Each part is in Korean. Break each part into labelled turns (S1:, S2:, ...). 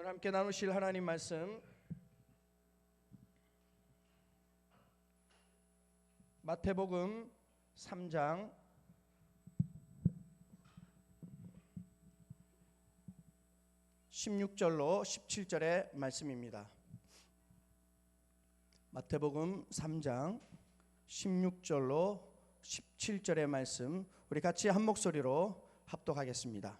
S1: 오늘 함께 나누실 하나님 말씀 마태복음 3장 16절로 17절의 말씀입니다. 마태복음 3장 16절로 17절의 말씀 우리 같이 한 목소리로 합독하겠습니다.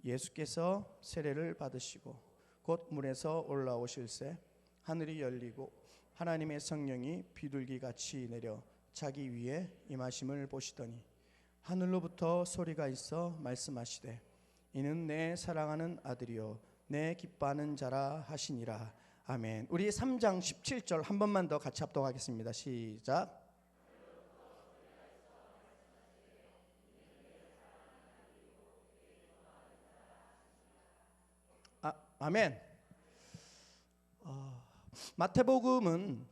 S1: 예수께서 세례를 받으시고 곧 물에서 올라오실새 하늘이 열리고 하나님의 성령이 비둘기같이 내려 자기 위에 임하심을 보시더니 하늘로부터 소리가 있어 말씀하시되 이는 내 사랑하는 아들이요 내 기뻐하는 자라 하시니라. 아멘. 우리 3장 17절 한 번만 더 같이 합독하겠습니다. 시작. 아멘. 마태복음은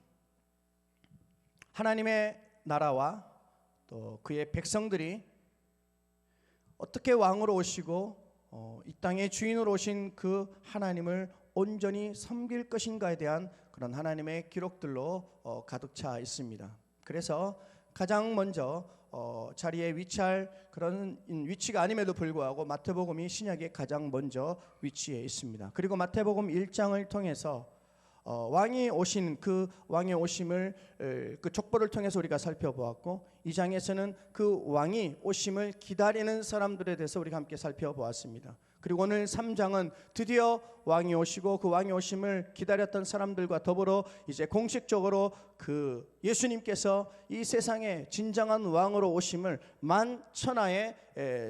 S1: 하나님의 나라와 또 그의 백성들이 어떻게 왕으로 오시고 이 땅의 주인으로 오신 그 하나님을 온전히 섬길 것인가에 대한 그런 하나님의 기록들로 가득 차 있습니다. 그래서 가장 먼저 자리에 위치할 그런 위치가 아님에도 불구하고 마태복음이 신약에 가장 먼저 위치해 있습니다. 그리고 마태복음 1장을 통해서 왕이 오신 그 왕의 오심을 그 족보를 통해서 우리가 살펴보았고, 이 장에서는 그 왕이 오심을 기다리는 사람들에 대해서 우리가 함께 살펴보았습니다. 그리고 오늘 3장은 드디어 왕이 오시고 그 왕이 오심을 기다렸던 사람들과 더불어 이제 공식적으로 그 예수님께서 이 세상에 진정한 왕으로 오심을 만천하에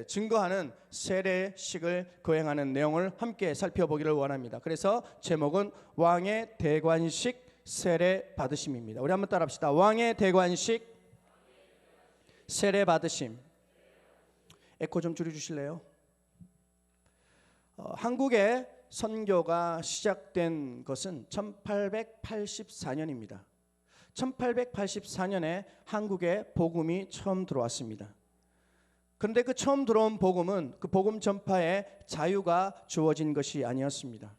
S1: 증거하는 세례식을 거행하는 내용을 함께 살펴보기를 원합니다. 그래서 제목은 왕의 대관식 세례 받으심입니다. 우리 한번 따라합시다. 왕의 대관식 세례 받으심. 에코 좀 줄여주실래요? 한국의 선교가 시작된 것은 1884년입니다. 1884년에 한국에 복음이 처음 들어왔습니다. 그런데 그 처음 들어온 복음은 그 복음 전파에 자유가 주어진 것이 아니었습니다.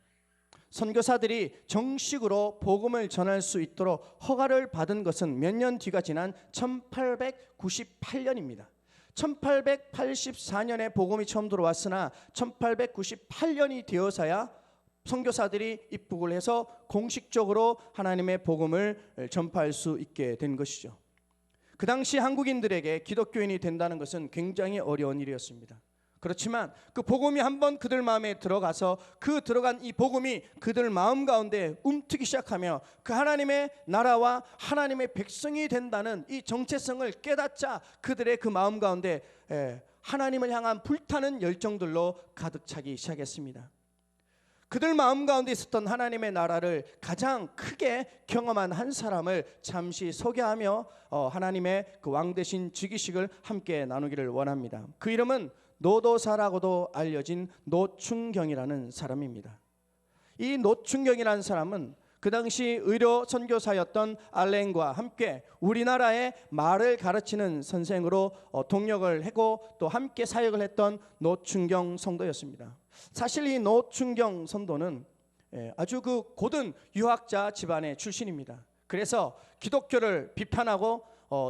S1: 선교사들이 정식으로 복음을 전할 수 있도록 허가를 받은 것은 몇 년 뒤가 지난 1898년입니다. 1884년에 복음이 처음 들어왔으나 1898년이 되어서야 선교사들이 입국을 해서 공식적으로 하나님의 복음을 전파할 수 있게 된 것이죠. 그 당시 한국인들에게 기독교인이 된다는 것은 굉장히 어려운 일이었습니다. 그렇지만 그 복음이 한번 그들 마음에 들어가서 그 들어간 이 복음이 그들 마음 가운데 움트기 시작하며 그 하나님의 나라와 하나님의 백성이 된다는 이 정체성을 깨닫자 그들의 그 마음 가운데 하나님을 향한 불타는 열정들로 가득 차기 시작했습니다. 그들 마음 가운데 있었던 하나님의 나라를 가장 크게 경험한 한 사람을 잠시 소개하며 하나님의 그 왕 대신 즉위식을 함께 나누기를 원합니다. 그 이름은 노도사라고도 알려진 노충경이라는 사람입니다. 이 노충경이라는 사람은 그 당시 의료 선교사였던 알렌과 함께 우리나라의 말을 가르치는 선생으로 동력을 하고 또 함께 사역을 했던 노충경 성도였습니다. 사실 이 노충경 성도는 아주 그 고든 유학자 집안의 출신입니다. 그래서 기독교를 비판하고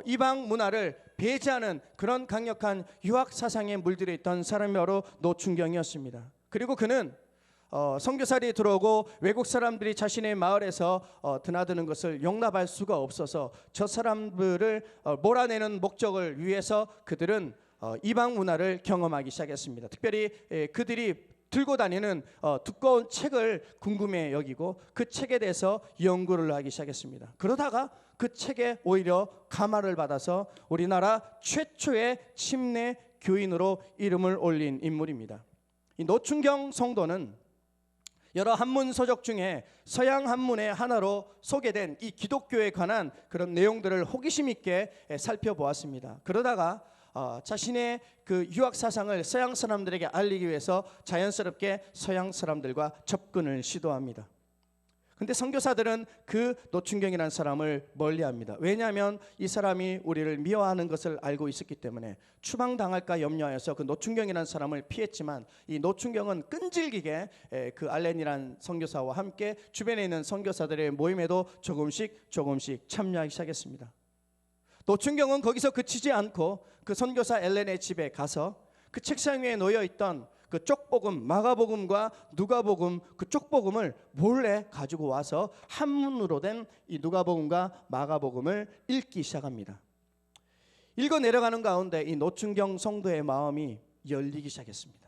S1: 이방 문화를 배제하는 그런 강력한 유학 사상에 물들어 있던 사람이 바로 노충경이었습니다. 그리고 그는 선교사들이 들어오고 외국 사람들이 자신의 마을에서 드나드는 것을 용납할 수가 없어서 저 사람들을 몰아내는 목적을 위해서 그들은 이방 문화를 경험하기 시작했습니다. 특별히 그들이 들고 다니는 두꺼운 책을 궁금해 여기고 그 책에 대해서 연구를 하기 시작했습니다. 그러다가 그 책에 오히려 감화를 받아서 우리나라 최초의 침례 교인으로 이름을 올린 인물입니다. 이 노충경 성도는 여러 한문 서적 중에 서양 한문의 하나로 소개된 이 기독교에 관한 그런 내용들을 호기심 있게 살펴보았습니다. 그러다가 자신의 그 유학 사상을 서양 사람들에게 알리기 위해서 자연스럽게 서양 사람들과 접근을 시도합니다. 근데 선교사들은 그 노충경이라는 사람을 멀리합니다. 왜냐하면 이 사람이 우리를 미워하는 것을 알고 있었기 때문에 추방당할까 염려하여서 그 노충경이라는 사람을 피했지만, 이 노충경은 끈질기게 그 알렌이라는 선교사와 함께 주변에 있는 선교사들의 모임에도 조금씩 참여하기 시작했습니다. 노충경은 거기서 그치지 않고 그 선교사 엘렌의 집에 가서 그 책상 위에 놓여 있던 그 쪽복음, 마가복음과 누가복음, 그 쪽복음을 몰래 가지고 와서 한문으로 된 이 누가복음과 마가복음을 읽기 시작합니다. 읽어 내려가는 가운데 이 노충경 성도의 마음이 열리기 시작했습니다.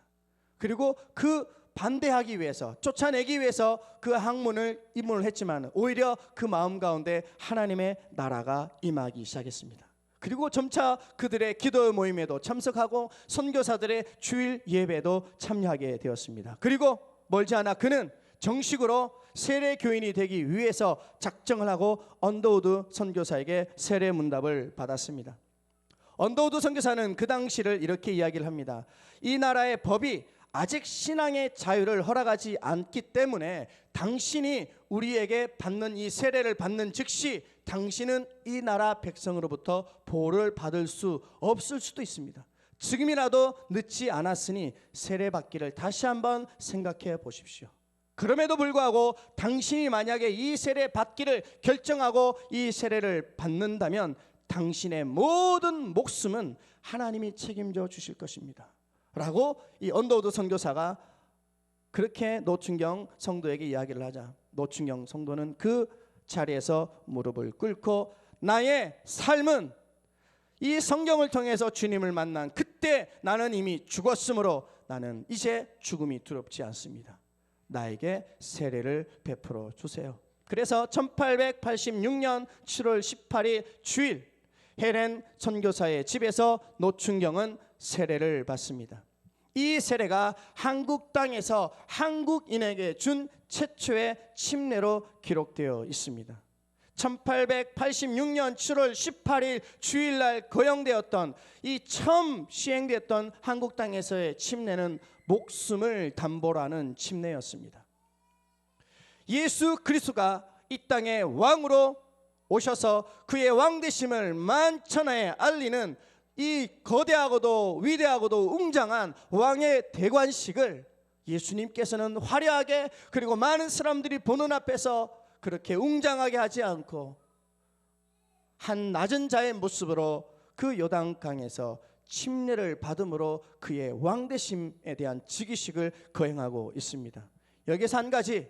S1: 그리고 그 반대하기 위해서, 쫓아내기 위해서 그 학문을 입문을 했지만 오히려 그 마음 가운데 하나님의 나라가 임하기 시작했습니다. 그리고 점차 그들의 기도 모임에도 참석하고 선교사들의 주일 예배도 참여하게 되었습니다. 그리고 멀지 않아 그는 정식으로 세례 교인이 되기 위해서 작정을 하고 언더우드 선교사에게 세례 문답을 받았습니다. 언더우드 선교사는 그 당시를 이렇게 이야기를 합니다. 이 나라의 법이 아직 신앙의 자유를 허락하지 않기 때문에 당신이 우리에게 받는 이 세례를 받는 즉시 당신은 이 나라 백성으로부터 보호를 받을 수 없을 수도 있습니다. 지금이라도 늦지 않았으니 세례 받기를 다시 한번 생각해 보십시오. 그럼에도 불구하고 당신이 만약에 이 세례 받기를 결정하고 이 세례를 받는다면 당신의 모든 목숨은 하나님이 책임져 주실 것입니다 라고 이 언더우드 선교사가 그렇게 노충경 성도에게 이야기를 하자, 노충경 성도는 그 자리에서 무릎을 꿇고 나의 삶은 이 성경을 통해서 주님을 만난 그때 나는 이미 죽었으므로 나는 이제 죽음이 두렵지 않습니다. 나에게 세례를 베풀어 주세요. 그래서 1886년 7월 18일 주일 헬렌 선교사의 집에서 노충경은 세례를 받습니다. 이 세례가 한국 땅에서 한국인에게 준 최초의 침례로 기록되어 있습니다. 1886년 7월 18일 주일날 거행되었던 이 처음 시행되었던 한국 땅에서의 침례는 목숨을 담보로 하는 침례였습니다. 예수 그리스도가 이 땅의 왕으로 오셔서 그의 왕되심을 만천하에 알리는 이 거대하고도 위대하고도 웅장한 왕의 대관식을 예수님께서는 화려하게, 그리고 많은 사람들이 보는 앞에서 그렇게 웅장하게 하지 않고 한 낮은 자의 모습으로 그 요단강에서 침례를 받음으로 그의 왕되심에 대한 즉위식을 거행하고 있습니다. 여기서 한 가지,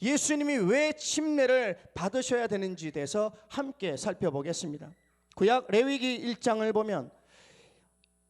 S1: 예수님이 왜 침례를 받으셔야 되는지에 대해서 함께 살펴보겠습니다. 구약 레위기 1장을 보면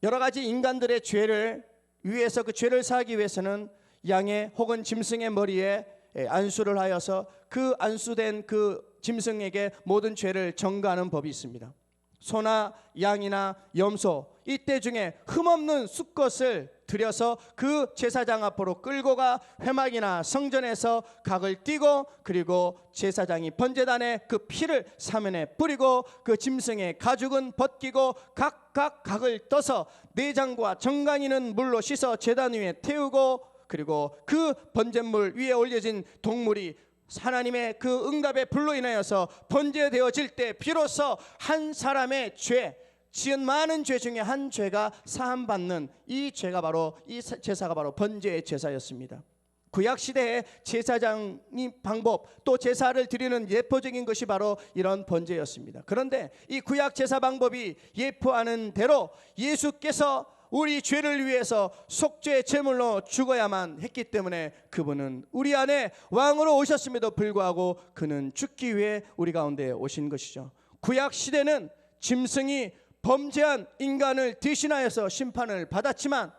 S1: 여러 가지 인간들의 죄를 위해서, 그 죄를 사하기 위해서는 양의 혹은 짐승의 머리에 안수를 하여서 그 안수된 그 짐승에게 모든 죄를 전가하는 법이 있습니다. 소나 양이나 염소, 이때 중에 흠없는 수컷을 들여서 그 제사장 앞으로 끌고 가 회막이나 성전에서 각을 띠고, 그리고 제사장이 번제단에 그 피를 사면에 뿌리고 그 짐승의 가죽은 벗기고 각각 각을 떠서 내장과 정강이는 물로 씻어 제단 위에 태우고, 그리고 그 번제물 위에 올려진 동물이 하나님의 그 응답의 불로 인하여서 번제되어질 때 비로소 한 사람의 죄, 지은 많은 죄 중에 한 죄가 사함받는 이 죄가 바로, 이 제사가 바로 번제의 제사였습니다. 구약시대의 제사장의 방법, 또 제사를 드리는 예표적인 것이 바로 이런 번제였습니다. 그런데 이 구약 제사 방법이 예표하는 대로 예수께서 우리 죄를 위해서 속죄 제물로 죽어야만 했기 때문에 그분은 우리 안에 왕으로 오셨음에도 불구하고 그는 죽기 위해 우리 가운데 오신 것이죠. 구약 시대는 짐승이 범죄한 인간을 대신하여서 심판을 받았지만,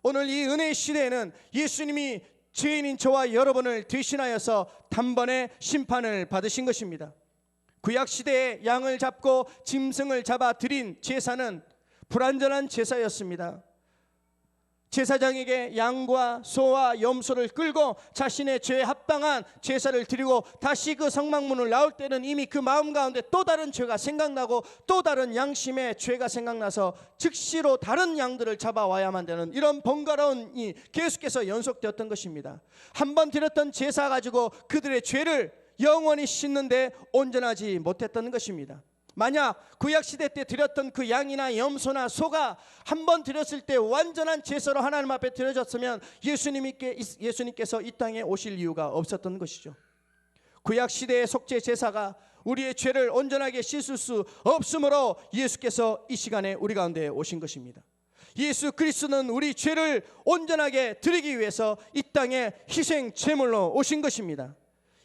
S1: 오늘 이 은혜의 시대에는 예수님이 죄인인 저와 여러분을 대신하여서 단번에 심판을 받으신 것입니다. 구약 시대에 양을 잡고 짐승을 잡아 드린 제사는 불완전한 제사였습니다. 제사장에게 양과 소와 염소를 끌고 자신의 죄에 합당한 제사를 드리고 다시 그 성막문을 나올 때는 이미 그 마음 가운데 또 다른 죄가 생각나고 또 다른 양심의 죄가 생각나서 즉시로 다른 양들을 잡아와야만 되는 이런 번거로움이 계속해서 연속되었던 것입니다. 한 번 드렸던 제사 가지고 그들의 죄를 영원히 씻는데 온전하지 못했던 것입니다. 만약 구약시대 때 드렸던 그 양이나 염소나 소가 한 번 드렸을 때 완전한 제사로 하나님 앞에 드려졌으면 예수님께서 이 땅에 오실 이유가 없었던 것이죠. 구약시대의 속죄 제사가 우리의 죄를 온전하게 씻을 수 없으므로 예수께서 이 시간에 우리 가운데 오신 것입니다. 예수 그리스도는 우리 죄를 온전하게 드리기 위해서 이 땅에 희생 제물로 오신 것입니다.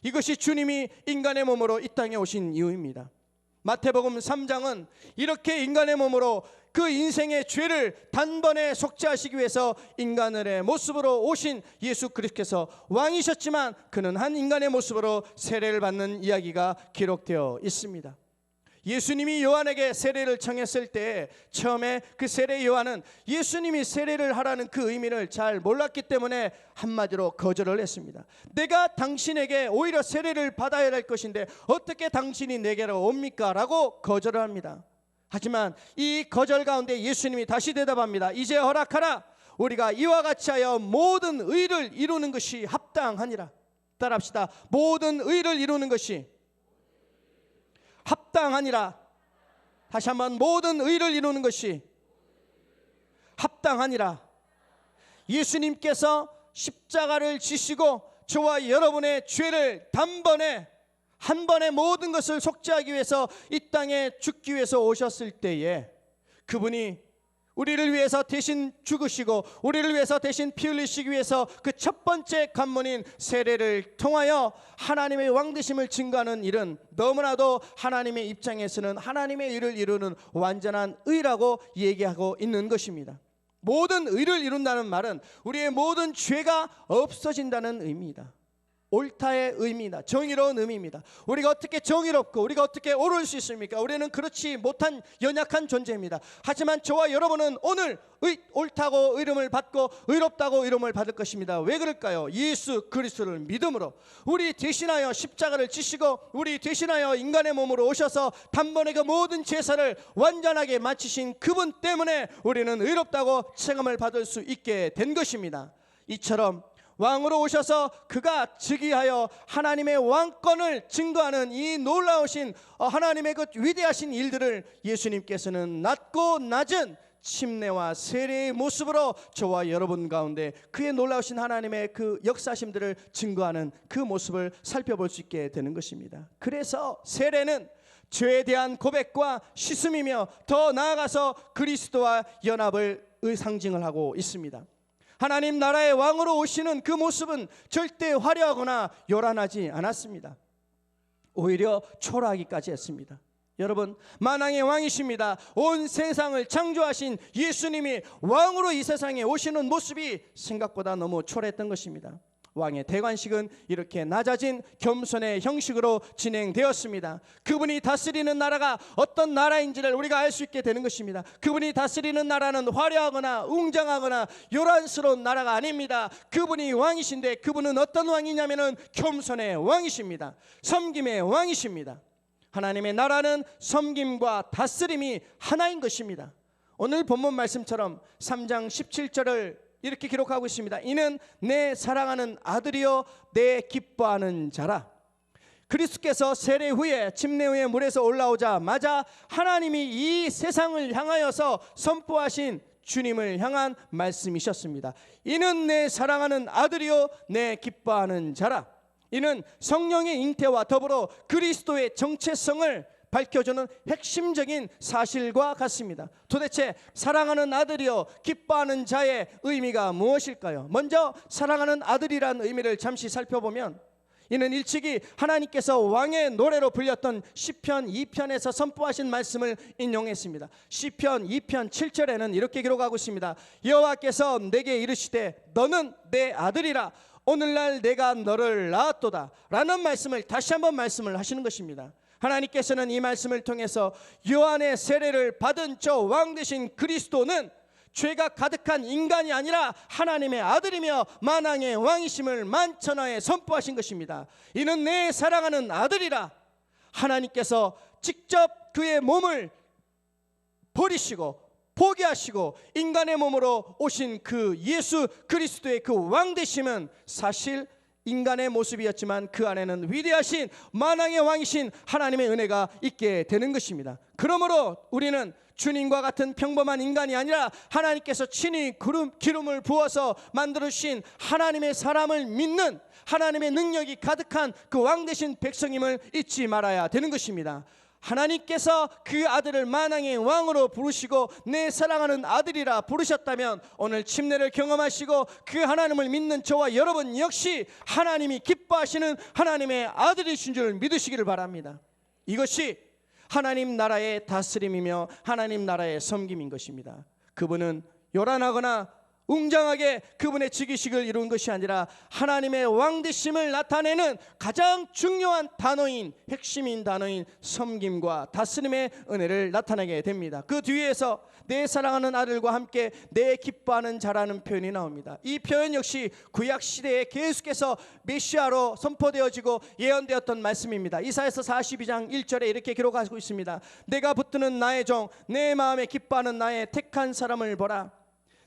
S1: 이것이 주님이 인간의 몸으로 이 땅에 오신 이유입니다. 마태복음 3장은 이렇게 인간의 몸으로 그 인생의 죄를 단번에 속죄하시기 위해서 인간의 모습으로 오신 예수 그리스도께서 왕이셨지만 그는 한 인간의 모습으로 세례를 받는 이야기가 기록되어 있습니다. 예수님이 요한에게 세례를 청했을 때 처음에 그 세례 요한은 예수님이 세례를 하라는 그 의미를 잘 몰랐기 때문에 한마디로 거절을 했습니다. 내가 당신에게 오히려 세례를 받아야 할 것인데 어떻게 당신이 내게로 옵니까? 라고 거절을 합니다. 하지만 이 거절 가운데 예수님이 다시 대답합니다. 이제 허락하라. 우리가 이와 같이 하여 모든 의를 이루는 것이 합당하니라. 따라합시다. 모든 의를 이루는 것이 합당하니라. 다시 한번 모든 의를 이루는 것이 합당하니라. 예수님께서 십자가를 지시고 저와 여러분의 죄를 단번에 한 번에 모든 것을 속죄하기 위해서 이 땅에 죽기 위해서 오셨을 때에 그분이 우리를 위해서 대신 죽으시고 우리를 위해서 대신 피 흘리시기 위해서 그 첫 번째 관문인 세례를 통하여 하나님의 왕되심을 증거하는 일은 너무나도 하나님의 입장에서는 하나님의 의를 이루는 완전한 의라고 얘기하고 있는 것입니다. 모든 의를 이룬다는 말은 우리의 모든 죄가 없어진다는 의미입니다. 옳다의 의미입니다. 정의로운 의미입니다. 우리가 어떻게 정의롭고 우리가 어떻게 옳을 수 있습니까? 우리는 그렇지 못한 연약한 존재입니다. 하지만 저와 여러분은 오늘 옳다고 이름을 받고 의롭다고 이름을 받을 것입니다. 왜 그럴까요? 예수 그리스도를 믿음으로 우리 대신하여 십자가를 지시고 우리 대신하여 인간의 몸으로 오셔서 단번에 그 모든 제사를 완전하게 마치신 그분 때문에 우리는 의롭다고 체험을 받을 수 있게 된 것입니다. 이처럼 왕으로 오셔서 그가 즉위하여 하나님의 왕권을 증거하는 이 놀라우신 하나님의 그 위대하신 일들을 예수님께서는 낮고 낮은 침례와 세례의 모습으로 저와 여러분 가운데 그의 놀라우신 하나님의 그 역사심들을 증거하는 그 모습을 살펴볼 수 있게 되는 것입니다. 그래서 세례는 죄에 대한 고백과 씻음이며 더 나아가서 그리스도와 연합을 상징을 하고 있습니다. 하나님 나라의 왕으로 오시는 그 모습은 절대 화려하거나 요란하지 않았습니다. 오히려 초라하기까지 했습니다. 여러분, 만왕의 왕이십니다. 온 세상을 창조하신 예수님이 왕으로 이 세상에 오시는 모습이 생각보다 너무 초라했던 것입니다. 왕의 대관식은 이렇게 낮아진 겸손의 형식으로 진행되었습니다. 그분이 다스리는 나라가 어떤 나라인지를 우리가 알 수 있게 되는 것입니다. 그분이 다스리는 나라는 화려하거나 웅장하거나 요란스러운 나라가 아닙니다. 그분이 왕이신데 그분은 어떤 왕이냐면은 겸손의 왕이십니다. 섬김의 왕이십니다. 하나님의 나라는 섬김과 다스림이 하나인 것입니다. 오늘 본문 말씀처럼 3장 17절을 이렇게 기록하고 있습니다. 이는 내 사랑하는 아들이요 내 기뻐하는 자라. 그리스도께서 세례 후에 침례 후에 물에서 올라오자마자 하나님이 이 세상을 향하여서 선포하신 주님을 향한 말씀이셨습니다. 이는 내 사랑하는 아들이요 내 기뻐하는 자라. 이는 성령의 잉태와 더불어 그리스도의 정체성을 밝혀주는 핵심적인 사실과 같습니다. 도대체 사랑하는 아들이여 기뻐하는 자의 의미가 무엇일까요? 먼저 사랑하는 아들이라는 의미를 잠시 살펴보면 이는 일찍이 하나님께서 왕의 노래로 불렸던 시편 2편에서 선포하신 말씀을 인용했습니다. 시편 2편 7절에는 이렇게 기록하고 있습니다. 여호와께서 내게 이르시되 너는 내 아들이라 오늘날 내가 너를 낳았도다 라는 말씀을 다시 한번 말씀을 하시는 것입니다. 하나님께서는 이 말씀을 통해서 요한의 세례를 받은 저 왕 되신 그리스도는 죄가 가득한 인간이 아니라 하나님의 아들이며 만왕의 왕이심을 만천하에 선포하신 것입니다. 이는 내 사랑하는 아들이라. 하나님께서 직접 그의 몸을 버리시고 포기하시고 인간의 몸으로 오신 그 예수 그리스도의 그 왕 되심은 사실 인간의 모습이었지만 그 안에는 위대하신 만왕의 왕이신 하나님의 은혜가 있게 되는 것입니다. 그러므로 우리는 주님과 같은 평범한 인간이 아니라 하나님께서 친히 기름을 부어서 만들어주신 하나님의 사람을 믿는 하나님의 능력이 가득한 그 왕 되신 백성임을 잊지 말아야 되는 것입니다. 하나님께서 그 아들을 만왕의 왕으로 부르시고 내 사랑하는 아들이라 부르셨다면 오늘 침례를 경험하시고 그 하나님을 믿는 저와 여러분 역시 하나님이 기뻐하시는 하나님의 아들이신 줄 믿으시기를 바랍니다. 이것이 하나님 나라의 다스림이며 하나님 나라의 섬김인 것입니다. 그분은 요란하거나 웅장하게 그분의 즉위식을 이룬 것이 아니라 하나님의 왕되심을 나타내는 가장 중요한 단어인, 핵심인 단어인 섬김과 다스림의 은혜를 나타내게 됩니다. 그 뒤에서 내 사랑하는 아들과 함께 내 기뻐하는 자라는 표현이 나옵니다. 이 표현 역시 구약시대에 계속해서 메시아로 선포되어지고 예언되었던 말씀입니다. 이사야서 42장 1절에 이렇게 기록하고 있습니다. 내가 붙드는 나의 종, 내 마음에 기뻐하는 나의 택한 사람을 보라.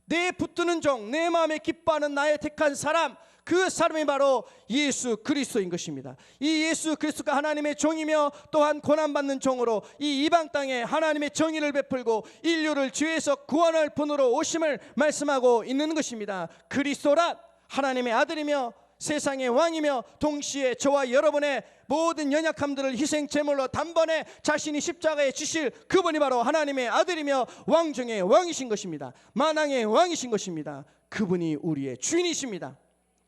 S1: 내 붙드는 종, 내 마음에 기뻐하는 나의 택한 사람, 그 사람이 바로 예수 그리스도인 것입니다. 이 예수 그리스도가 하나님의 종이며 또한 고난받는 종으로 이 이방 땅에 하나님의 정의를 베풀고 인류를 죄에서 구원할 분으로 오심을 말씀하고 있는 것입니다. 그리스도란 하나님의 아들이며 세상의 왕이며 동시에 저와 여러분의 모든 연약함들을 희생 제물로 단번에 자신이 십자가에 지실 그분이 바로 하나님의 아들이며 왕 중의 왕이신 것입니다. 만왕의 왕이신 것입니다. 그분이 우리의 주인이십니다.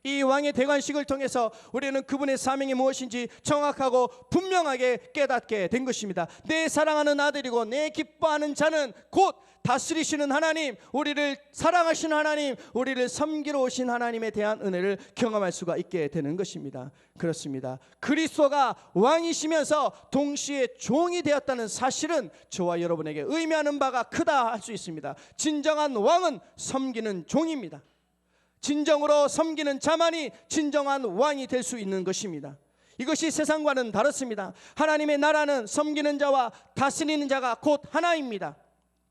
S1: 이 왕의 대관식을 통해서 우리는 그분의 사명이 무엇인지 정확하고 분명하게 깨닫게 된 것입니다. 내 사랑하는 아들이고 내 기뻐하는 자는 곧 다스리시는 하나님, 우리를 사랑하시는 하나님, 우리를 섬기러 오신 하나님에 대한 은혜를 경험할 수가 있게 되는 것입니다. 그렇습니다. 그리스도가 왕이시면서 동시에 종이 되었다는 사실은 저와 여러분에게 의미하는 바가 크다 할 수 있습니다. 진정한 왕은 섬기는 종입니다. 진정으로 섬기는 자만이 진정한 왕이 될 수 있는 것입니다. 이것이 세상과는 다릅니다. 하나님의 나라는 섬기는 자와 다스리는 자가 곧 하나입니다.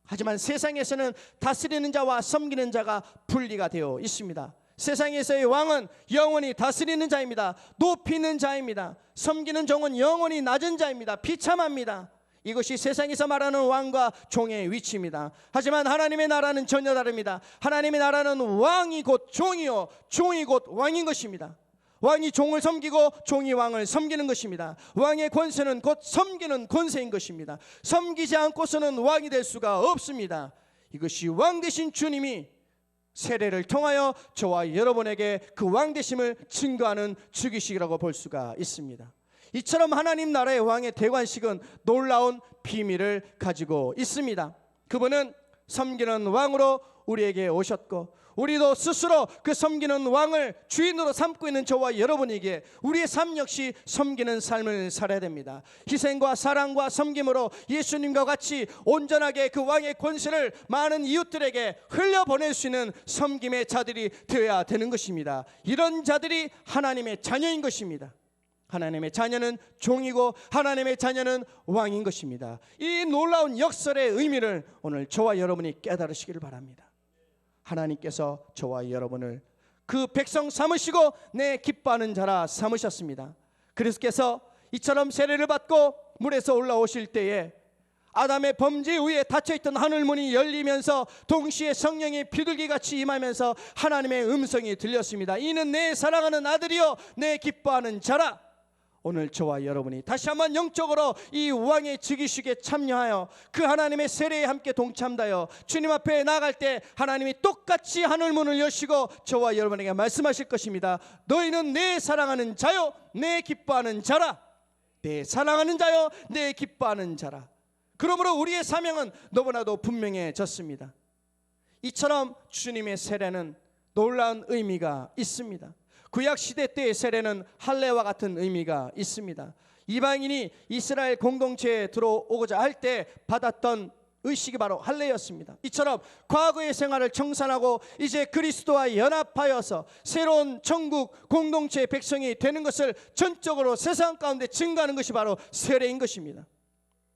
S1: 하지만 세상에서는 다스리는 자와 섬기는 자가 분리가 되어 있습니다. 세상에서의 왕은 영원히 다스리는 자입니다. 높이는 자입니다. 섬기는 종은 영원히 낮은 자입니다. 비참합니다. 이것이 세상에서 말하는 왕과 종의 위치입니다. 하지만 하나님의 나라는 전혀 다릅니다. 하나님의 나라는 왕이 곧 종이요 종이 곧 왕인 것입니다. 왕이 종을 섬기고 종이 왕을 섬기는 것입니다. 왕의 권세는 곧 섬기는 권세인 것입니다. 섬기지 않고서는 왕이 될 수가 없습니다. 이것이 왕 되신 주님이 세례를 통하여 저와 여러분에게 그 왕 되심을 증거하는 즉위식이라고 볼 수가 있습니다. 이처럼 하나님 나라의 왕의 대관식은 놀라운 비밀을 가지고 있습니다. 그분은 섬기는 왕으로 우리에게 오셨고 우리도 스스로 그 섬기는 왕을 주인으로 삼고 있는 저와 여러분에게 우리의 삶 역시 섬기는 삶을 살아야 됩니다. 희생과 사랑과 섬김으로 예수님과 같이 온전하게 그 왕의 권세를 많은 이웃들에게 흘려보낼 수 있는 섬김의 자들이 되어야 되는 것입니다. 이런 자들이 하나님의 자녀인 것입니다. 하나님의 자녀는 종이고 하나님의 자녀는 왕인 것입니다. 이 놀라운 역설의 의미를 오늘 저와 여러분이 깨달으시기를 바랍니다. 하나님께서 저와 여러분을 그 백성 삼으시고 내 기뻐하는 자라 삼으셨습니다. 그리스도께서 이처럼 세례를 받고 물에서 올라오실 때에 아담의 범죄 후에 닫혀있던 하늘문이 열리면서 동시에 성령의 비둘기같이 임하면서 하나님의 음성이 들렸습니다. 이는 내 사랑하는 아들이요 내 기뻐하는 자라. 오늘 저와 여러분이 다시 한번 영적으로 이 왕의 즉위식에 참여하여 그 하나님의 세례에 함께 동참하여 주님 앞에 나아갈 때 하나님이 똑같이 하늘문을 여시고 저와 여러분에게 말씀하실 것입니다. 너희는 내 사랑하는 자요 내 기뻐하는 자라. 내 사랑하는 자요 내 기뻐하는 자라. 그러므로 우리의 사명은 너무나도 분명해졌습니다. 이처럼 주님의 세례는 놀라운 의미가 있습니다. 구약시대 때의 세례는 할례와 같은 의미가 있습니다. 이방인이 이스라엘 공동체에 들어오고자 할 때 받았던 의식이 바로 할례였습니다. 이처럼 과거의 생활을 청산하고 이제 그리스도와 연합하여서 새로운 천국 공동체의 백성이 되는 것을 전적으로 세상 가운데 증거하는 것이 바로 세례인 것입니다.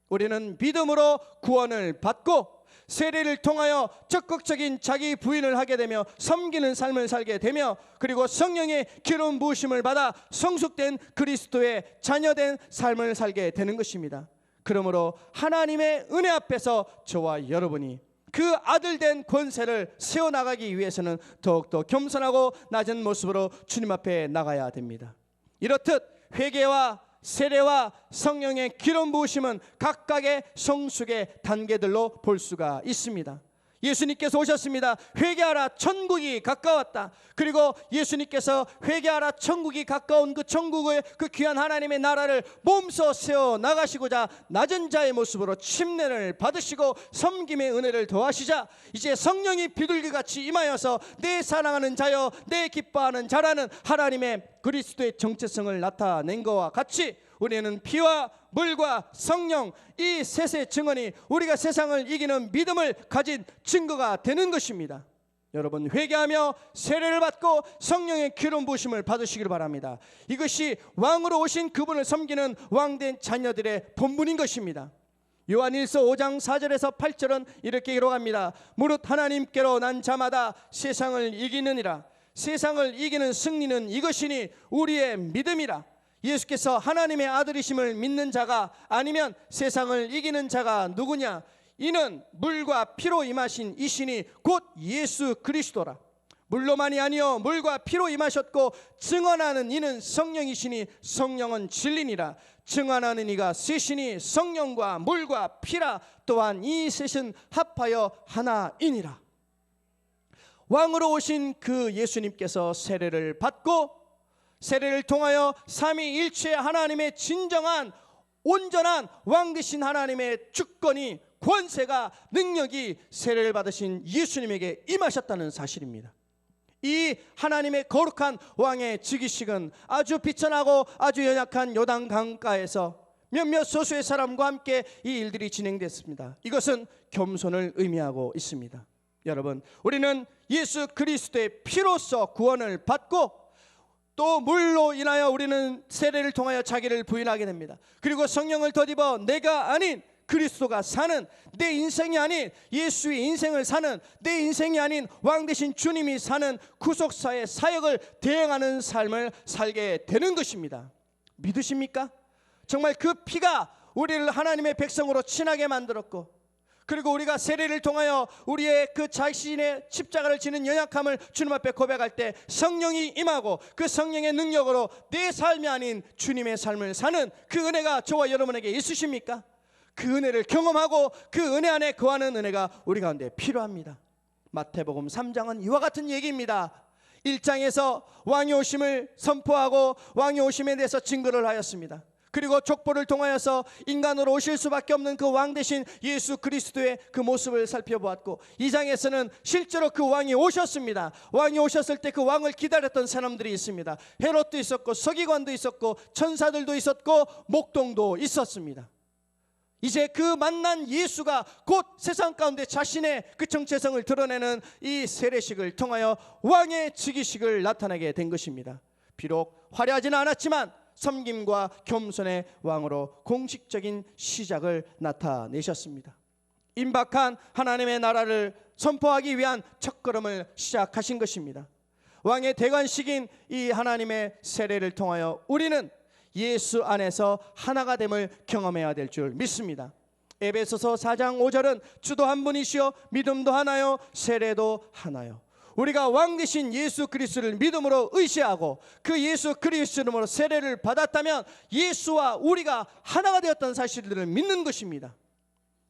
S1: 우리는 믿음으로 구원을 받고 세례를 통하여 적극적인 자기 부인을 하게 되며 섬기는 삶을 살게 되며, 그리고 성령의 기름 부으심을 받아 성숙된 그리스도의 자녀된 삶을 살게 되는 것입니다. 그러므로 하나님의 은혜 앞에서 저와 여러분이 그 아들된 권세를 세워나가기 위해서는 더욱더 겸손하고 낮은 모습으로 주님 앞에 나가야 됩니다. 이렇듯 회개와 세례와 성령의 기름 부으심은 각각의 성숙의 단계들로 볼 수가 있습니다. 예수님께서 오셨습니다. 회개하라, 천국이 가까웠다. 그리고 예수님께서 회개하라, 천국이 가까운 그 천국의 그 귀한 하나님의 나라를 몸소 세워 나가시고자 낮은 자의 모습으로 침례를 받으시고 섬김의 은혜를 더하시자, 이제 성령이 비둘기같이 임하여서 내 사랑하는 자여 내 기뻐하는 자라는 하나님의 그리스도의 정체성을 나타낸 것과 같이, 우리는 피와 물과 성령, 이 셋의 증언이 우리가 세상을 이기는 믿음을 가진 증거가 되는 것입니다. 여러분, 회개하며 세례를 받고 성령의 기름 부으심을 받으시길 바랍니다. 이것이 왕으로 오신 그분을 섬기는 왕된 자녀들의 본분인 것입니다. 요한일서 5장 4절에서 8절은 이렇게 기록합니다. 무릇 하나님께로 난 자마다 세상을 이기느니라. 세상을 이기는 승리는 이것이니 우리의 믿음이라. 예수께서 하나님의 아들이심을 믿는 자가 아니면 세상을 이기는 자가 누구냐? 이는 물과 피로 임하신 이신이 곧 예수 그리스도라. 물로만이 아니요 물과 피로 임하셨고 증언하는 이는 성령이시니 성령은 진리니라. 증언하는 이가 셋이니 성령과 물과 피라. 또한 이 셋은 합하여 하나이니라. 왕으로 오신 그 예수님께서 세례를 받고 세례를 통하여 삼위일체 하나님의 진정한 온전한 왕 되신 하나님의 주권이, 권세가, 능력이 세례를 받으신 예수님에게 임하셨다는 사실입니다. 이 하나님의 거룩한 왕의 즉위식은 아주 비천하고 아주 연약한 요단 강가에서 몇몇 소수의 사람과 함께 이 일들이 진행됐습니다. 이것은 겸손을 의미하고 있습니다. 여러분, 우리는 예수 그리스도의 피로써 구원을 받고 또 물로 인하여 우리는 세례를 통하여 자기를 부인하게 됩니다. 그리고 성령을 덧입어 내가 아닌 그리스도가 사는, 내 인생이 아닌 예수의 인생을 사는, 내 인생이 아닌 왕 되신 주님이 사는 구속사의 사역을 대행하는 삶을 살게 되는 것입니다. 믿으십니까? 정말 그 피가 우리를 하나님의 백성으로 친하게 만들었고, 그리고 우리가 세례를 통하여 우리의 그 자신의 십자가를 지는 연약함을 주님 앞에 고백할 때 성령이 임하고 그 성령의 능력으로 내 삶이 아닌 주님의 삶을 사는 그 은혜가 저와 여러분에게 있으십니까? 그 은혜를 경험하고 그 은혜 안에 거하는 은혜가 우리 가운데 필요합니다. 마태복음 3장은 이와 같은 얘기입니다. 1장에서 왕의 오심을 선포하고 왕의 오심에 대해서 증거를 하였습니다. 그리고 족보를 통하여서 인간으로 오실 수밖에 없는 그 왕 대신 예수 그리스도의 그 모습을 살펴보았고, 2장에서는 실제로 그 왕이 오셨습니다. 왕이 오셨을 때 그 왕을 기다렸던 사람들이 있습니다. 헤롯도 있었고 서기관도 있었고 천사들도 있었고 목동도 있었습니다. 이제 그 만난 예수가 곧 세상 가운데 자신의 그 정체성을 드러내는 이 세례식을 통하여 왕의 즉위식을 나타내게 된 것입니다. 비록 화려하지는 않았지만 섬김과 겸손의 왕으로 공식적인 시작을 나타내셨습니다. 임박한 하나님의 나라를 선포하기 위한 첫걸음을 시작하신 것입니다. 왕의 대관식인 이 하나님의 세례를 통하여 우리는 예수 안에서 하나가 됨을 경험해야 될 줄 믿습니다. 에베소서 4장 5절은 주도 한 분이시요 믿음도 하나요 세례도 하나요. 우리가 왕 되신 예수 그리스도를 믿음으로 의지하고 그 예수 그리스도로 세례를 받았다면 예수와 우리가 하나가 되었다는 사실들을 믿는 것입니다.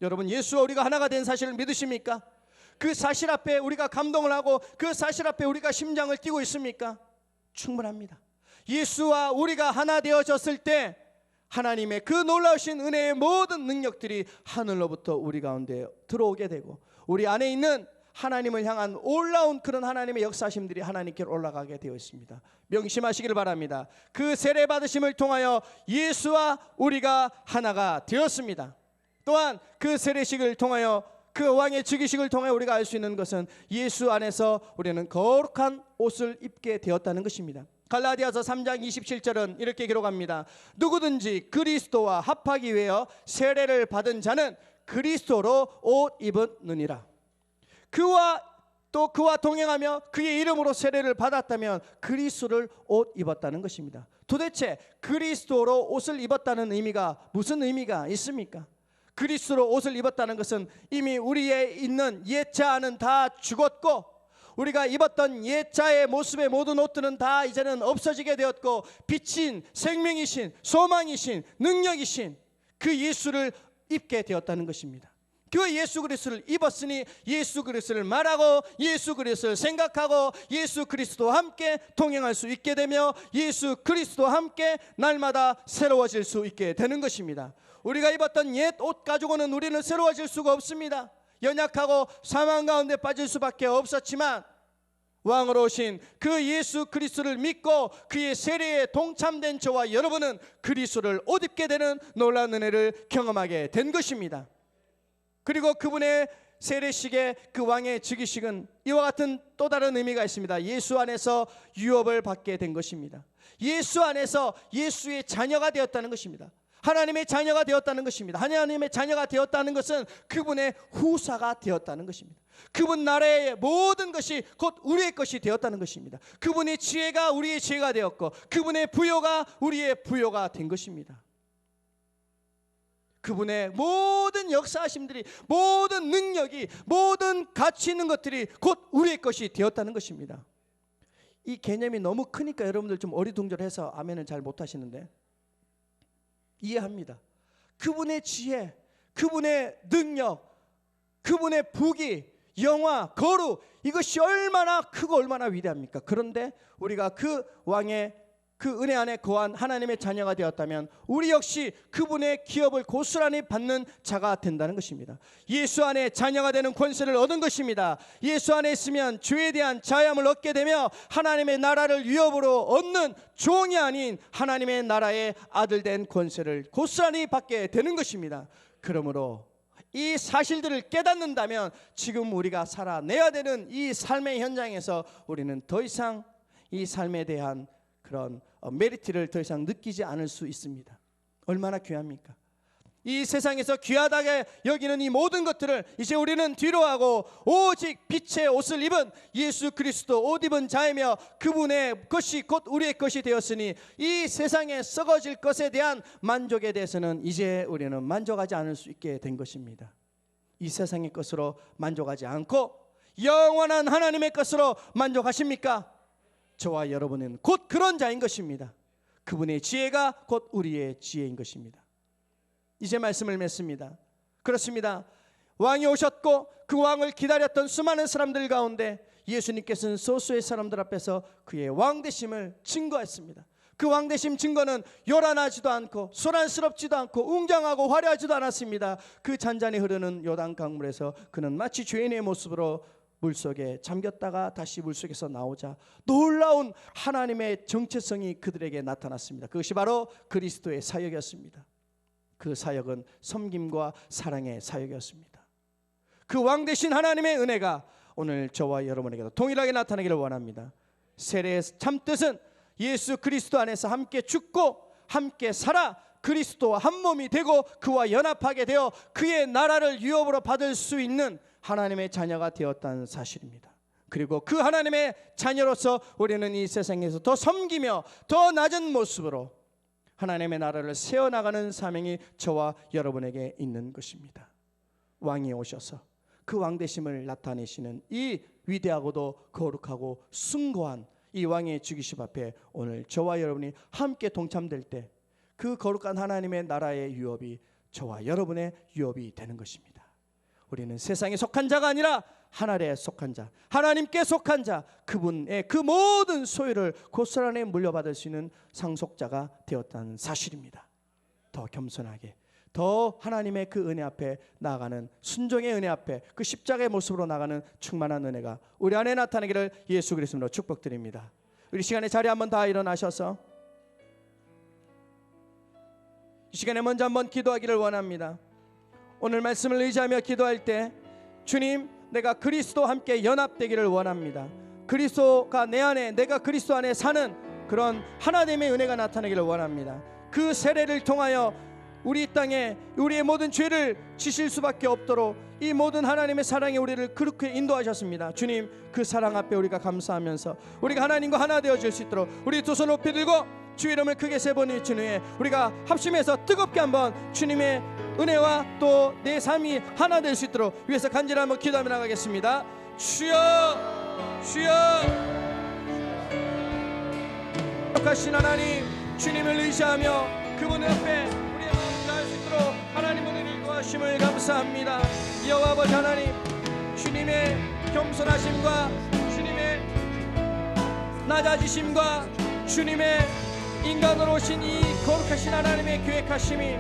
S1: 여러분, 예수와 우리가 하나가 된 사실을 믿으십니까? 그 사실 앞에 우리가 감동을 하고 그 사실 앞에 우리가 심장을 뛰고 있습니까? 충분합니다. 예수와 우리가 하나 되어졌을 때 하나님의 그 놀라우신 은혜의 모든 능력들이 하늘로부터 우리 가운데 들어오게 되고 우리 안에 있는 하나님을 향한 올라온 그런 하나님의 역사심들이 하나님께로 올라가게 되어 있습니다. 명심하시길 바랍니다. 그 세례 받으심을 통하여 예수와 우리가 하나가 되었습니다. 또한 그 세례식을 통하여 그 왕의 즉위식을 통해 우리가 알 수 있는 것은 예수 안에서 우리는 거룩한 옷을 입게 되었다는 것입니다. 갈라디아서 3장 27절은 이렇게 기록합니다. 누구든지 그리스도와 합하기 위하여 세례를 받은 자는 그리스도로 옷 입었느니라. 그와 동행하며 그의 이름으로 세례를 받았다면 그리스도를 옷 입었다는 것입니다. 도대체 그리스도로 옷을 입었다는 의미가 무슨 의미가 있습니까? 그리스도로 옷을 입었다는 것은 이미 우리에 있는 옛 자아는 다 죽었고, 우리가 입었던 옛 자의 모습의 모든 옷들은 다 이제는 없어지게 되었고, 빛인 생명이신 소망이신 능력이신 그 예수를 입게 되었다는 것입니다. 그 예수 그리스도를 입었으니 예수 그리스도를 말하고 예수 그리스도를 생각하고 예수 그리스도와 함께 동행할 수 있게 되며 예수 그리스도와 함께 날마다 새로워질 수 있게 되는 것입니다. 우리가 입었던 옛 옷 가지고는 우리는 새로워질 수가 없습니다. 연약하고 사망 가운데 빠질 수밖에 없었지만, 왕으로 오신 그 예수 그리스도를 믿고 그의 세례에 동참된 저와 여러분은 그리스도를 옷 입게 되는 놀라운 은혜를 경험하게 된 것입니다. 그리고 그분의 세례식의 그 왕의 즉위식은 이와 같은 또 다른 의미가 있습니다. 예수 안에서 유업을 받게 된 것입니다. 예수 안에서 예수의 자녀가 되었다는 것입니다. 하나님의 자녀가 되었다는 것입니다. 하나님의 자녀가 되었다는 것은 그분의 후사가 되었다는 것입니다. 그분 나라의 모든 것이 곧 우리의 것이 되었다는 것입니다. 그분의 지혜가 우리의 지혜가 되었고 그분의 부요가 우리의 부요가 된 것입니다. 그분의 모든 역사하심들이, 모든 능력이, 모든 가치 있는 것들이 곧 우리의 것이 되었다는 것입니다. 이 개념이 너무 크니까 여러분들 좀 어리둥절해서 아멘은 잘 못하시는데 이해합니다. 그분의 지혜, 그분의 능력, 그분의 부귀, 영화, 거룩, 이것이 얼마나 크고 얼마나 위대합니까? 그런데 우리가 그 왕의 그 은혜 안에 거한 하나님의 자녀가 되었다면 우리 역시 그분의 기업을 고스란히 받는 자가 된다는 것입니다. 예수 안에 자녀가 되는 권세를 얻은 것입니다. 예수 안에 있으면 죄에 대한 자유함을 얻게 되며 하나님의 나라를 위협으로 얻는 종이 아닌 하나님의 나라의 아들 된 권세를 고스란히 받게 되는 것입니다. 그러므로 이 사실들을 깨닫는다면 지금 우리가 살아내야 되는 이 삶의 현장에서 우리는 더 이상 이 삶에 대한 그런 메리트를 더 이상 느끼지 않을 수 있습니다. 얼마나 귀합니까? 이 세상에서 귀하다게 여기는 이 모든 것들을 이제 우리는 뒤로하고 오직 빛의 옷을 입은 예수 그리스도 옷 입은 자이며 그분의 것이 곧 우리의 것이 되었으니 이 세상에 썩어질 것에 대한 만족에 대해서는 이제 우리는 만족하지 않을 수 있게 된 것입니다. 이 세상의 것으로 만족하지 않고 영원한 하나님의 것으로 만족하십니까? 저와 여러분은 곧 그런 자인 것입니다. 그분의 지혜가 곧 우리의 지혜인 것입니다. 이제 말씀을 맺습니다. 그렇습니다. 왕이 오셨고 그 왕을 기다렸던 수많은 사람들 가운데 예수님께서는 소수의 사람들 앞에서 그의 왕되심을 증거했습니다. 그 왕되심 증거는 요란하지도 않고 소란스럽지도 않고 웅장하고 화려하지도 않았습니다. 그 잔잔히 흐르는 요단 강물에서 그는 마치 죄인의 모습으로 물속에 잠겼다가 다시 물속에서 나오자 놀라운 하나님의 정체성이 그들에게 나타났습니다. 그것이 바로 그리스도의 사역이었습니다. 그 사역은 섬김과 사랑의 사역이었습니다. 그 왕 되신 하나님의 은혜가 오늘 저와 여러분에게도 동일하게 나타나기를 원합니다. 세례의 참뜻은 예수 그리스도 안에서 함께 죽고 함께 살아 그리스도와 한 몸이 되고 그와 연합하게 되어 그의 나라를 유업으로 받을 수 있는 하나님의 자녀가 되었다는 사실입니다. 그리고 그 하나님의 자녀로서 우리는 이 세상에서 더 섬기며 더 낮은 모습으로 하나님의 나라를 세워나가는 사명이 저와 여러분에게 있는 것입니다. 왕이 오셔서 그 왕되심을 나타내시는 이 위대하고도 거룩하고 숭고한 이 왕의 즉위식 앞에 오늘 저와 여러분이 함께 동참될 때 그 거룩한 하나님의 나라의 유업이 저와 여러분의 유업이 되는 것입니다. 우리는 세상에 속한 자가 아니라 하늘에 속한 자, 하나님께 속한 자, 그분의 그 모든 소유를 고스란히 물려받을 수 있는 상속자가 되었다는 사실입니다. 더 겸손하게, 더 하나님의 그 은혜 앞에 나아가는 순종의 은혜 앞에 그 십자가의 모습으로 나가는 충만한 은혜가 우리 안에 나타나기를 예수 그리스도로 축복드립니다. 우리 시간에 자리 한번 다 일어나셔서 이 시간에 먼저 한번 기도하기를 원합니다. 오늘 말씀을 의지하며 기도할 때 주님, 내가 그리스도와 함께 연합되기를 원합니다. 그리스도가 내 안에, 내가 그리스도 안에 사는 그런 하나님의 은혜가 나타나기를 원합니다. 그 세례를 통하여 우리 이 땅에 우리의 모든 죄를 지실 수밖에 없도록 이 모든 하나님의 사랑이 우리를 그렇게 인도하셨습니다. 주님, 그 사랑 앞에 우리가 감사하면서 우리가 하나님과 하나 되어질 수 있도록 우리 두 손 높이 들고 주 이름을 크게 세 번 외친 후에 우리가 합심해서 뜨겁게 한번 주님의 은혜와 또 내 삶이 하나 될 수 있도록 위에서 간절히 한번 기도하며 나가겠습니다. 주여, 주여, 하신 하나님, 주님을 의지하며 그분 앞에 우리의 마음을 다할 수 있도록 하나님 오늘 인도하심을 감사합니다. 여호와 아버지 하나님, 주님의 겸손하심과 주님의 낮아지심과 주님의 인간으로 오신 이 거룩하신 하나님의 계획하심이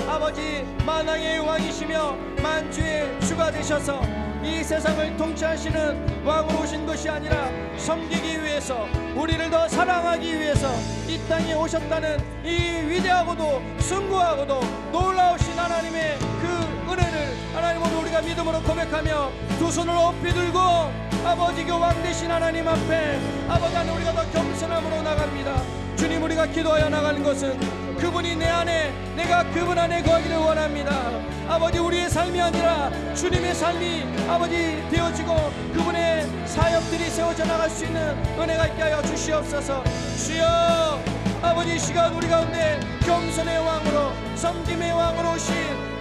S1: 아버지 만왕의 왕이시며 만주의 주가 되셔서 이 세상을 통치하시는 왕으로 오신 것이 아니라 섬기기 위해서 우리를 더 사랑하기 위해서 이 땅에 오셨다는 이 위대하고도 숭고하고도 놀라우신 하나님의 그 은혜를 하나님 오늘 우리가 믿음으로 고백하며 두 손을 높이 들고 아버지 그 왕 되신 하나님 앞에 아버지 안에 우리가 더 겸손함으로 나갑니다. 주님, 우리가 기도하여 나가는 것은 그분이 내 안에, 내가 그분 안에 거하기를 원합니다. 아버지, 우리의 삶이 아니라 주님의 삶이 아버지 되어지고 그분의 사역들이 세워져 나갈 수 있는 은혜가 있게 하여 주시옵소서. 주여, 아버지, 이 시간 우리 가운데 겸손의 왕으로 섬김의 왕으로 오신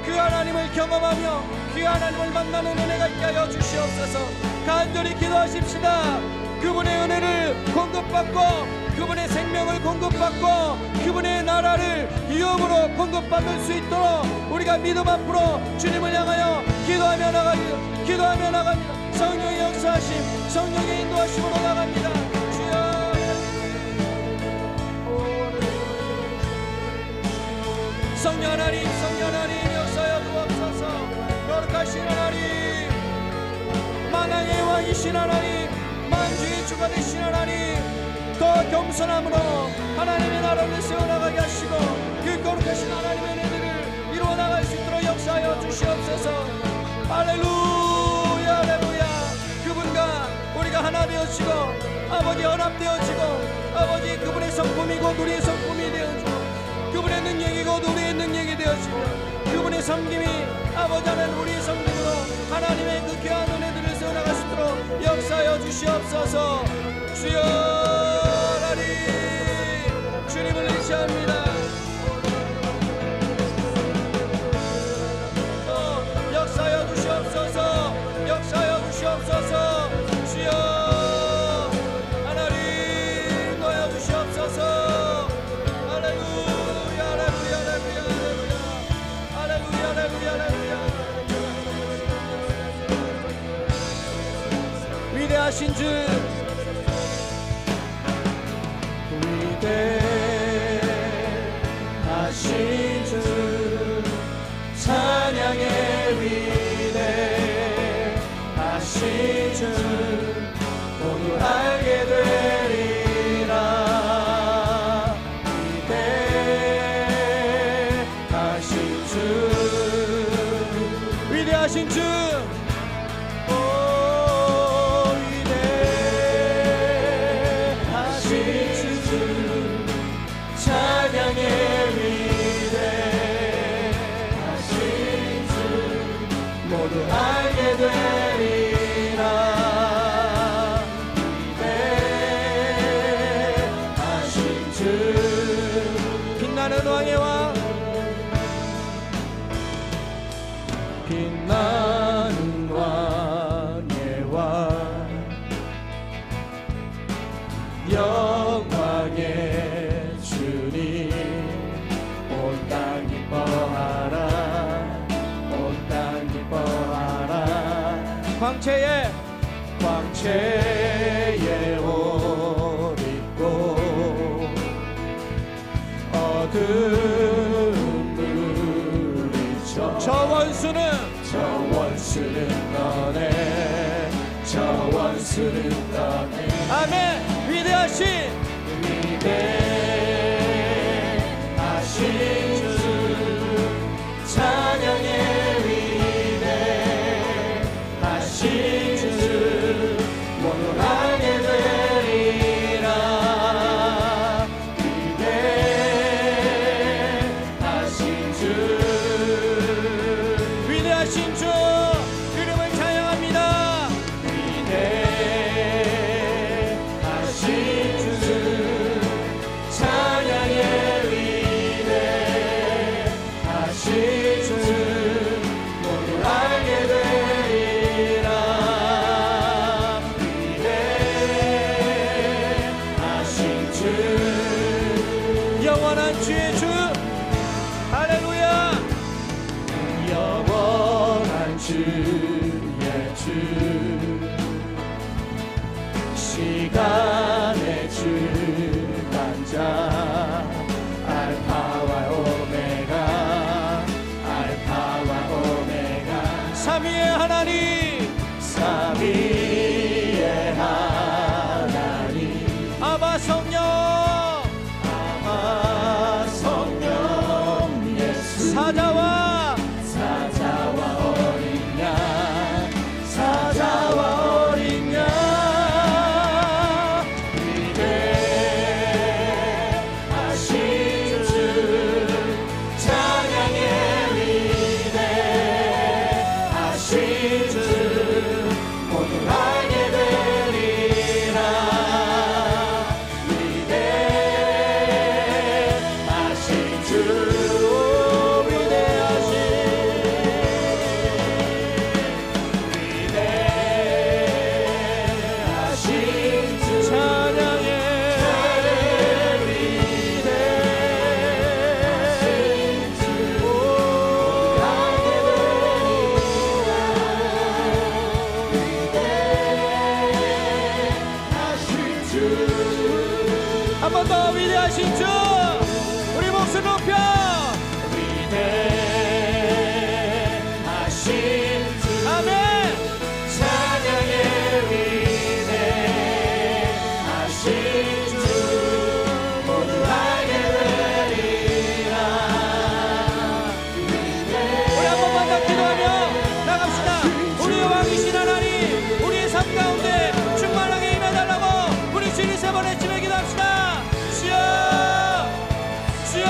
S1: 그 하나님을 경험하며 그 하나님을 만나는 은혜가 있게 하여 주시옵소서. 간절히 기도하십시다. 그분의 은혜를 공급받고 그분의 생명을 공급받고 그분의 나라를 위엄으로 공급받을 수 있도록 우리가 믿음 앞으로 주님을 향하여 기도하며 나갑니다. 성령의 역사하심, 성령의 인도하심으로 나갑니다. 주여, 성령 하나님, 역사여 주옵소서. 거룩하신 하나님, 만왕의 왕이신 하나님, 만주의 주가 되신 하나님, 더 겸손함으로 하나님의 나라를 세워나가게 하시고 그 거룩하신 하나님의 은혜들을 이루어나갈 수 있도록 역사하여 주시옵소서. 할렐루야, 할렐루야. 그분과 우리가 하나 되어지고 아버지 연합되어지고 아버지 그분의 성품이고 우리의 성품이 되어지고 그분의 능력이고 우리의 능력이 되어지고 그분의 섬김이 아버지 하나님 우리의 섬김으로 하나님의 그 귀한 은혜들을 세워나갈 수 있도록 역사하여 주시옵소서. 주여, 주님을 의지합니다. 역사여 주시옵소서. 역사여 주시옵소서. 주여, 하나님 도와여 주시옵소서. 할렐루야, 할렐루야, 할렐루야, 할렐루야, 할렐루야, 할렐루야. 위대하신 주, 하신 주, 찬양의 위대 하신 주, 모두 알게 되리라. 위대 하신 주, 위대하신 주, 빛나는 왕의 왕, 빛나는 왕의 왕, 영광의 주님, 온 땅 기뻐하라, 온 땅 기뻐하라. 광채에 옷 입고 어둠 물리쳐 저 원수는 떠내, 저 원수는 떠내. 아멘. 위대하신 주, 찬양의 위대하신 주, 모두 알게 되리라. 위대하신 주, 주의 주 시간의 주관자 알파와 오메가 알파와 오메가 삼위의 하나님 삼위의 하나님 아바 성령 아바 성령 예수 사자와 어린 양 사자와 어린 양 위대하신 주 찬양의 위대하신 주 모두 알게 되리라 위대하신 주 한 번 더 위대하신 주 우리 목소리 높여 위대하신 주 아멘 찬양의 위대하신 주 모두 알게 되리라 우리 한 번만 더 기도하며 나갑시다 우리의 왕이신 하나님 우리의 삶 가운데 충만하게 임해달라고 우리 주님 세 번의 집에 기도합시다 주여 주여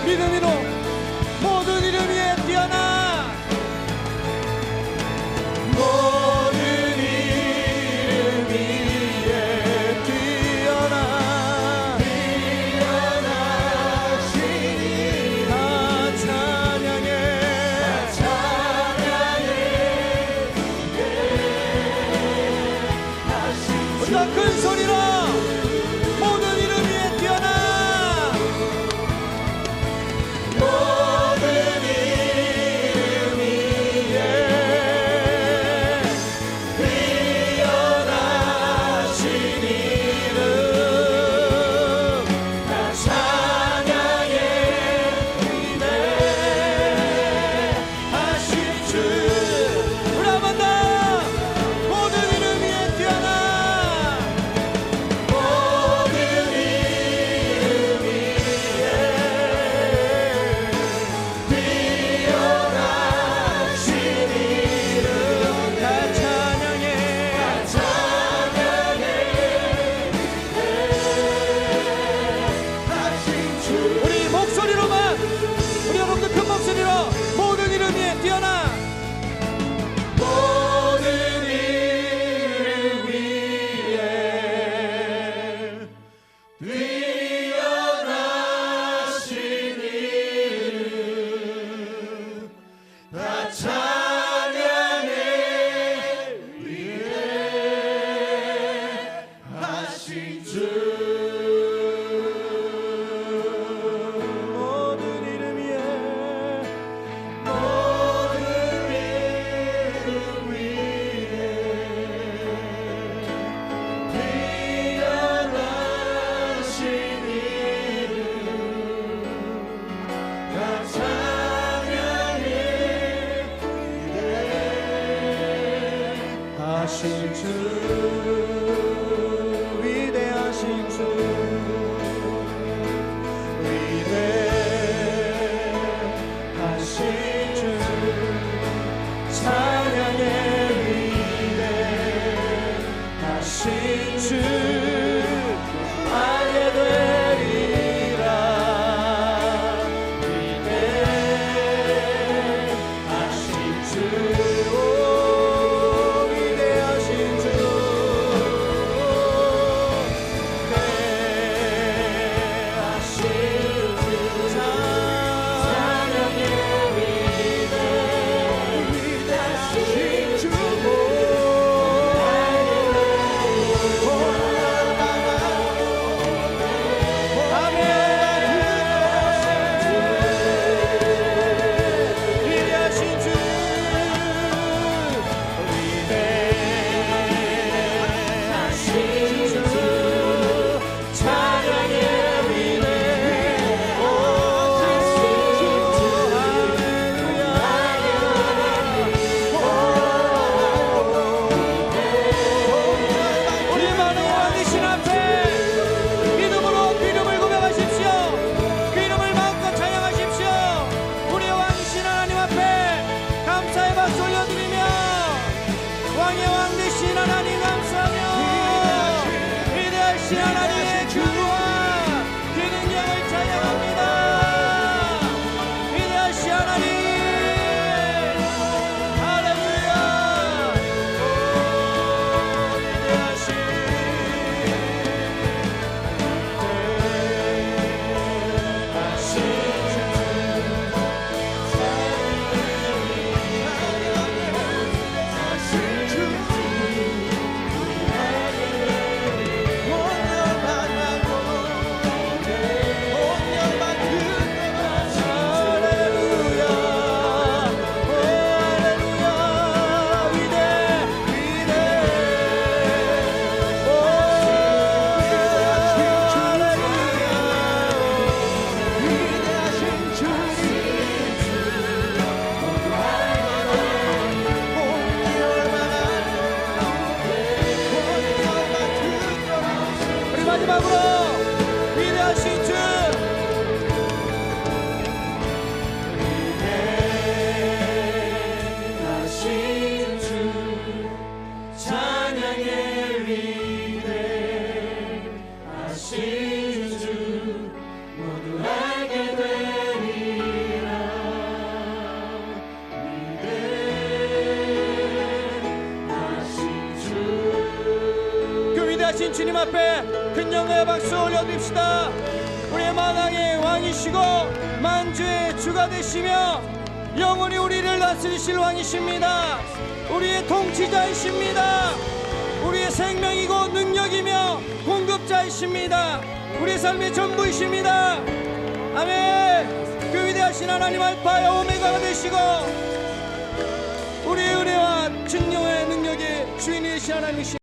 S1: 믿음으로 모든 이름 위에 뛰어나 모든 이름 위에 뛰어나 뛰어나시니 다 찬양해 우리가 큰 소리로 모든 이름 위에 뛰어나 모든 이름 위에 뛰어나신 이름 다 찬양의 위대하신 주 우리 한 번 더 모든 이름 위에 뛰어나 모든 이름 위에 뛰어나신 이름 다 찬양해 우리 목소리로만 우리 여러분들 큰 목소리로 모든 이름 위에 뛰어나 모든 이름 위에 뛰어나신 이름 다 찬양의 위대하신 주 모든 이름 위에 모든 이름 위에 뛰어나신 이름 다 찬양의 위대하신 주 위대하신 주 위대하신 주 찬양의 위대하신 주 알게 되리라 위대하신 주 오, 위대하신 주 위대하신 주님 앞에 큰 영광의 박수 올려드립시다. 우리의 만왕의 왕이시고 만주의 주가 되시며 영원히 우리를 다스리실 왕이십니다. 우리의 통치자이십니다. 우리의 생명이고 능력이며 공급자이십니다. 우리의 삶의 전부이십니다. 아멘. 그 위대하신 하나님 알파와 오메가가 되시고 우리의 은혜와 증명의 능력의 주인이신 하나님이십니다.